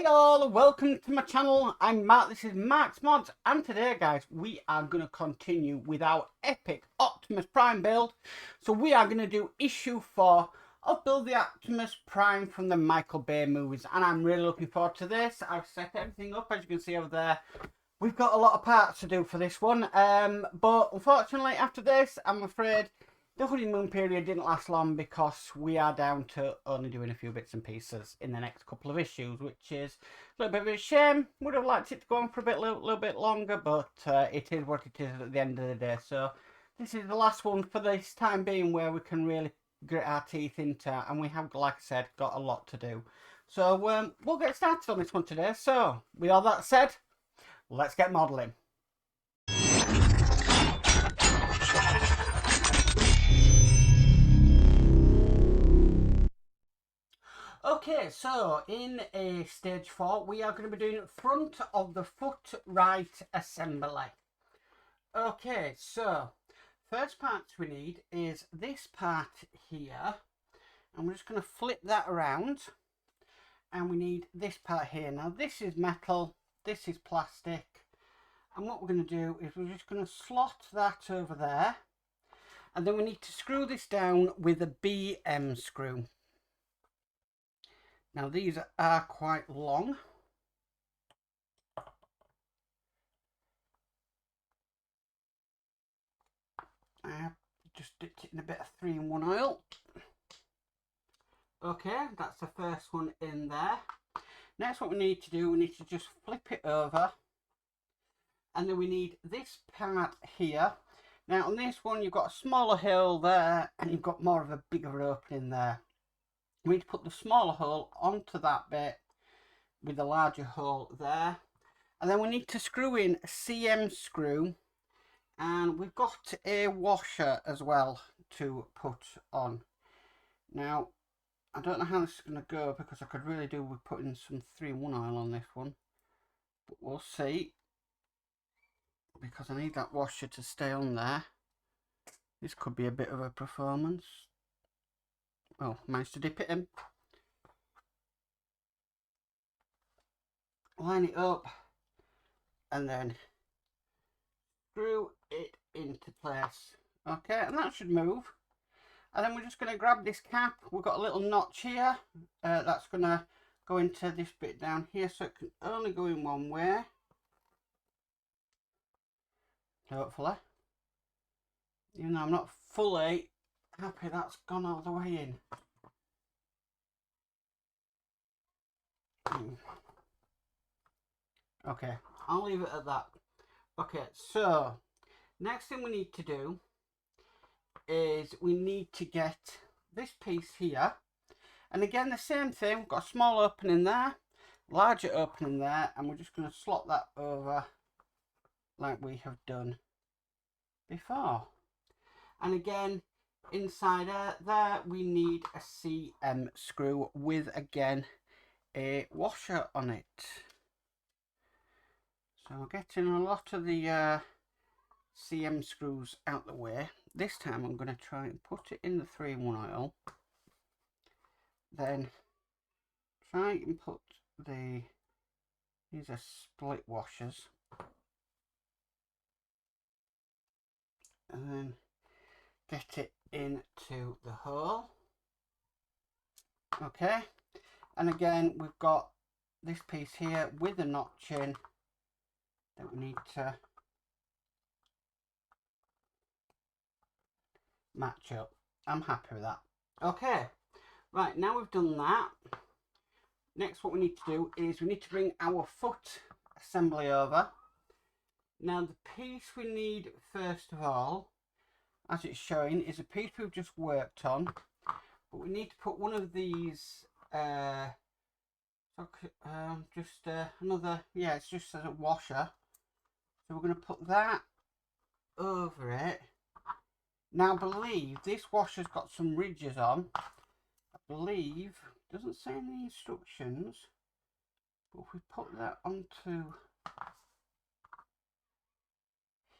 Hello, welcome to my channel. I'm Mark, this is Mark's Mods, and today guys we are going to continue with our epic Optimus Prime build. So we are going to do issue 4 of Build the Optimus Prime from the Michael Bay movies, and I'm really looking forward to this. I've set everything up as you can see over there. We've got a lot of parts to do for this one, but unfortunately after this I'm afraid the honeymoon period didn't last long because we are down to only doing a few bits and pieces in the next couple of issues, which is a little bit of a shame. Would have liked it to go on for a little bit longer, but it is what it is at the end of the day. So this is the last one for this time being where we can really grit our teeth into, and we have, like I said, got a lot to do. So we'll get started on this one today. So with all that said, let's get modelling. Okay, so in stage 4 we are going to be doing front of the foot right assembly. Okay, so first part we need is this part here, and we're just going to flip that around, and we need this part here. Now this is metal, this is plastic, and what we're going to do is we're just going to slot that over there, and then we need to screw this down with a BM screw. Now these are quite long. I have just dipped it in a bit of 3-in-1 oil. Okay, that's the first one in there. Next what we need to do, we need to just flip it over. And then we need this part here. Now on this one you've got a smaller hole there, and you've got more of a bigger opening there. We need to put the smaller hole onto that bit with the larger hole there, and then we need to screw in a CM screw, and we've got a washer as well to put on. Now I don't know how this is going to go because I could really do with putting some 3-in-1 oil on this one, but we'll see, because I need that washer to stay on there. This could be a bit of a performance. Oh, managed to dip it in. Line it up and then screw it into place. Okay, and that should move. And then we're just going to grab this cap. We've got a little notch here that's going to go into this bit down here, so it can only go in one way, hopefully. Even though I'm not fully happy that's gone all the way in. Okay, I'll leave it at that. Okay, so next thing we need to do is we need to get this piece here, and again the same thing. We've got a small opening there, larger opening there, and we're just going to slot that over like we have done before. And again inside there we need a CM screw with again a washer on it. So we're getting a lot of the CM screws out the way. This time I'm going to try and put it in the 3-in-1 oil, then try and put these are split washers, and then get it into the hole. Okay, and again we've got this piece here with a notch in that we need to match up. I'm happy with that. Okay, right, now we've done that, next what we need to do is we need to bring our foot assembly over. Now the piece we need first of all, as it's showing, is a piece we've just worked on, but we need to put one of these it's just as a washer, so we're going to put that over it. Now I believe this washer's got some ridges on. I believe, it doesn't say in the instructions, but if we put that onto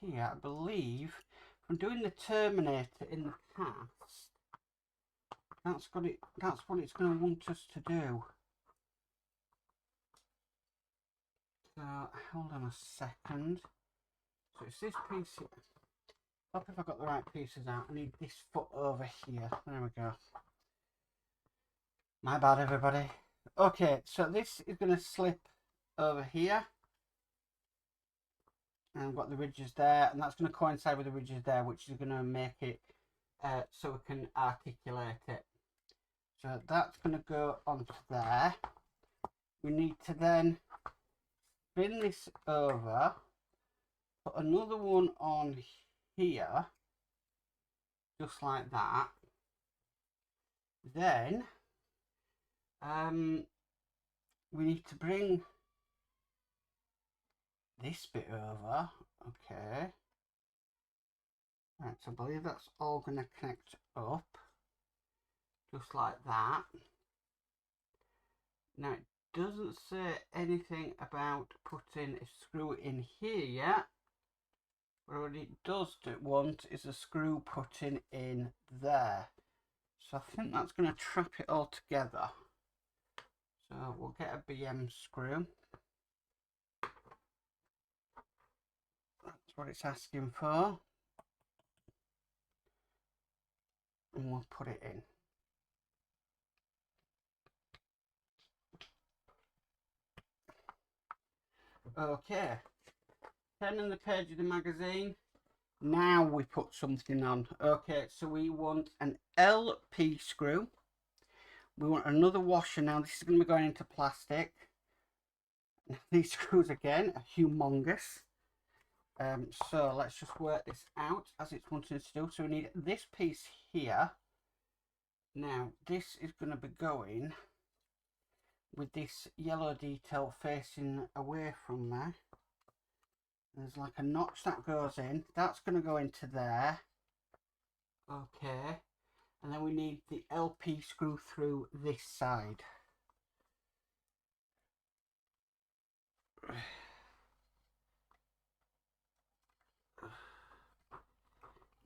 here, I believe from doing the Terminator in the past, that's what it's going to want us to do. hold on a second. So it's this piece here. Hope if I got the right pieces out. I need this foot over here. There we go. My bad, everybody. Okay, so this is going to slip over here. And I've got the ridges there, and that's going to coincide with the ridges there, which is going to make it so we can articulate it. So that's going to go onto there. We need to then spin this over, put another one on here, just like that. Then we need to bring this bit over. Okay. Right, so I believe that's all going to connect up, just like that. Now it doesn't say anything about putting a screw in here yet, but what it does want is a screw putting in there. So I think that's going to trap it all together. So we'll get a BM screw. That's what it's asking for. And we'll put it in. Okay. Turning the page of the magazine. Now we put something on. Okay, so we want an LP screw. We want another washer. Now this is going to be going into plastic. These screws again are humongous. So let's just work this out as it's wanting us to do. So we need this piece here. Now this is going to be going with this yellow detail facing away from there. There's like a notch that goes in. That's going to go into there. Okay. And then we need the LP screw through this side.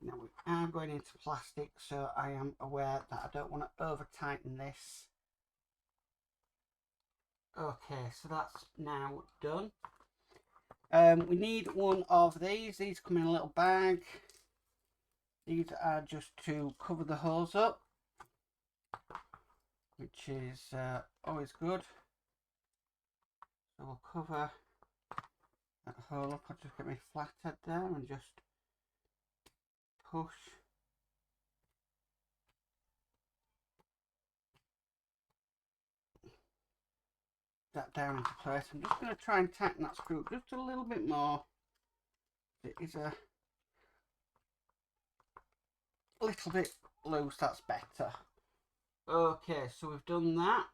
Now we are going into plastic, so I am aware that I don't want to over tighten this. Okay, so that's now done. We need one of these. These come in a little bag. These are just to cover the holes up, which is always good. So we'll cover that hole up. I'll just get my flathead there and just push that down into place. I'm just going to try and tighten that screw just a little bit more. It is a little bit loose, that's better. Okay, so we've done that.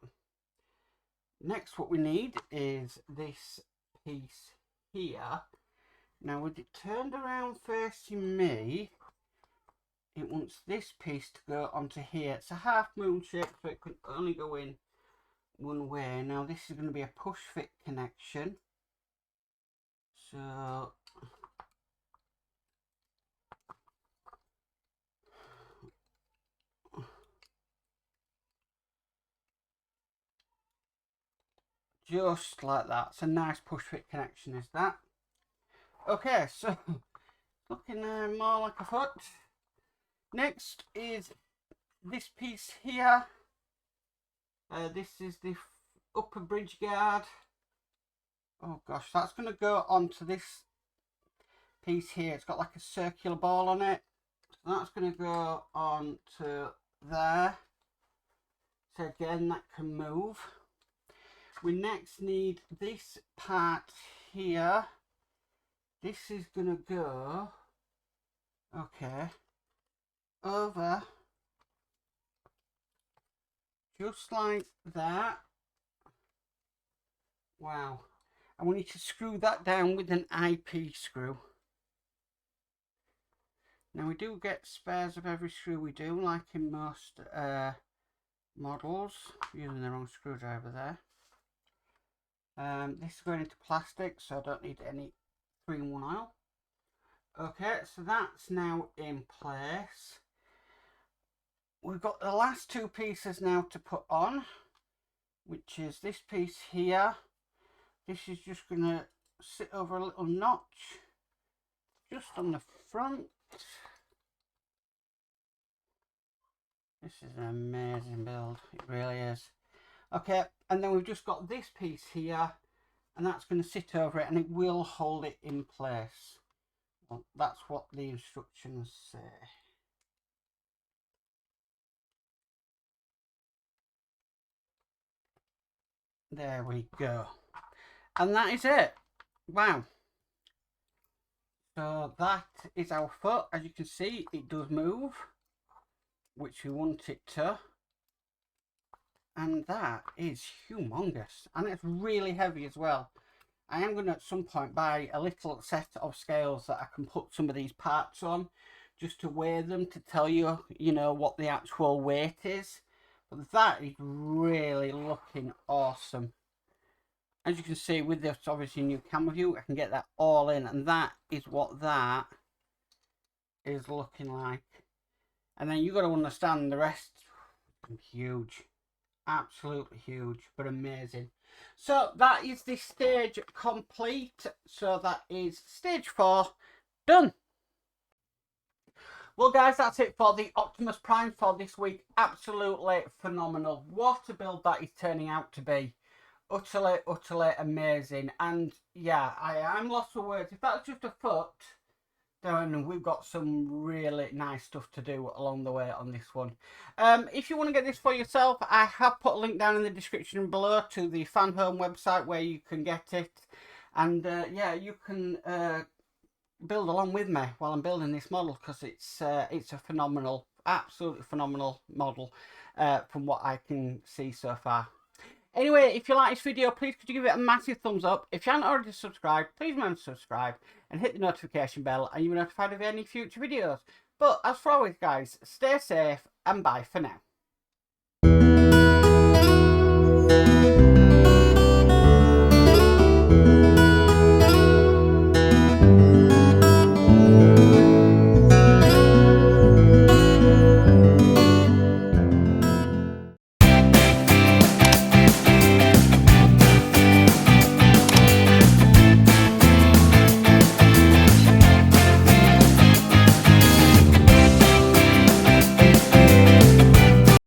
Next what we need is this piece here. Now with it turned around facing me, it wants this piece to go onto here. It's a half moon shape, so it can only go in one way. Now this is going to be a push fit connection. So just like that. It's a nice push fit connection, is that? Okay, so looking more like a foot. Next is this piece here. This is the upper bridge guard. Oh gosh, that's going to go onto this piece here. It's got like a circular ball on it. So that's going to go on to there. So again, that can move. We next need this part here. This is going to go, okay, over just like that. Wow. And we need to screw that down with an IP screw. Now we do get spares of every screw we do, like in most models. Using the wrong screwdriver there. This is going into plastic, so I don't need any 3-in-1 oil. Okay, so that's now in place. We've got the last two pieces now to put on, which is this piece here. This is just going to sit over a little notch just on the front. This is an amazing build, it really is. Okay, and then we've just got this piece here, and that's going to sit over it and it will hold it in place. Well, that's what the instructions say. There we go. And that is it. Wow. So that is our foot. As you can see, it does move, which we want it to. And that is humongous. And it's really heavy as well. I am going to at some point buy a little set of scales that I can put some of these parts on, just to weigh them to tell you, you know, what the actual weight is. But that is really looking awesome. As you can see with this obviously new camera view, I can get that all in, and that is what that is looking like. And then you've got to understand the rest. Huge, absolutely huge, but amazing. So that is the stage complete. So that is stage 4 done. Well guys, that's it for the Optimus Prime for this week. Absolutely phenomenal. What a build that is turning out to be. Utterly amazing. And yeah, I'm lost for words. If that's just a foot, then we've got some really nice stuff to do along the way on this one. If you want to get this for yourself, I have put a link down in the description below to the Fan Home website where you can get it. And yeah, you can build along with me while I'm building this model, because it's a phenomenal, absolutely phenomenal model from what I can see so far. Anyway, if you like this video, please could you give it a massive thumbs up. If you haven't already subscribed, please remember to subscribe and hit the notification bell, and you'll be notified of any future videos. But as for always guys, stay safe and bye for now.